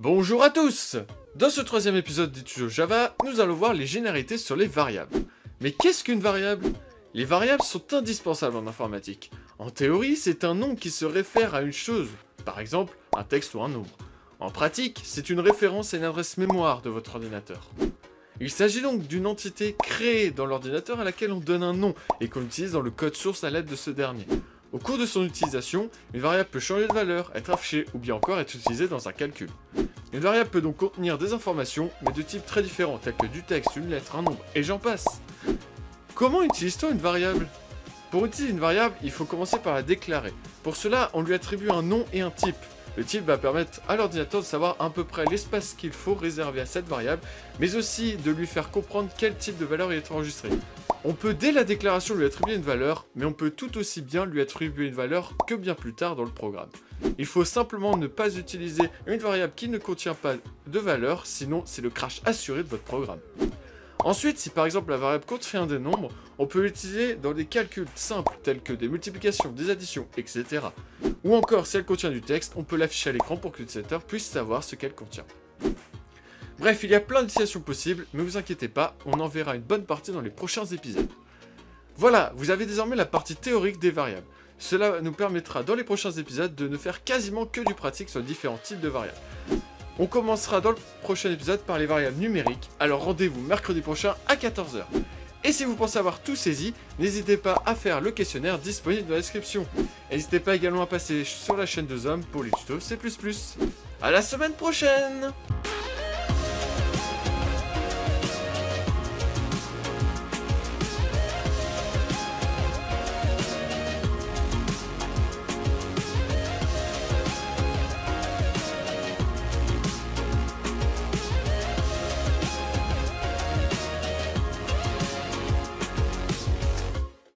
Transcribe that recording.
Bonjour à tous! Dans ce troisième épisode du tuto Java, nous allons voir les généralités sur les variables. Mais qu'est-ce qu'une variable? Les variables sont indispensables en informatique. En théorie, c'est un nom qui se réfère à une chose, par exemple un texte ou un nombre. En pratique, c'est une référence à une adresse mémoire de votre ordinateur. Il s'agit donc d'une entité créée dans l'ordinateur à laquelle on donne un nom et qu'on utilise dans le code source à l'aide de ce dernier. Au cours de son utilisation, une variable peut changer de valeur, être affichée ou bien encore être utilisée dans un calcul. Une variable peut donc contenir des informations, mais de types très différents, tels que du texte, une lettre, un nombre, et j'en passe. Comment utilise-t-on une variable? Pour utiliser une variable, il faut commencer par la déclarer. Pour cela, on lui attribue un nom et un type. Le type va permettre à l'ordinateur de savoir à peu près l'espace qu'il faut réserver à cette variable, mais aussi de lui faire comprendre quel type de valeur il est enregistré. On peut dès la déclaration lui attribuer une valeur, mais on peut tout aussi bien lui attribuer une valeur que bien plus tard dans le programme. Il faut simplement ne pas utiliser une variable qui ne contient pas de valeur, sinon c'est le crash assuré de votre programme. Ensuite, si par exemple la variable contient des nombres, on peut l'utiliser dans des calculs simples tels que des multiplications, des additions, etc. Ou encore, si elle contient du texte, on peut l'afficher à l'écran pour que l'utilisateur puisse savoir ce qu'elle contient. Bref, il y a plein d'utilisations possibles, mais vous inquiétez pas, on en verra une bonne partie dans les prochains épisodes. Voilà, vous avez désormais la partie théorique des variables. Cela nous permettra dans les prochains épisodes de ne faire quasiment que du pratique sur différents types de variables. On commencera dans le prochain épisode par les variables numériques, alors rendez-vous mercredi prochain à 14 h. Et si vous pensez avoir tout saisi, n'hésitez pas à faire le questionnaire disponible dans la description. N'hésitez pas également à passer sur la chaîne de Zom pour les tutos C++. À la semaine prochaine!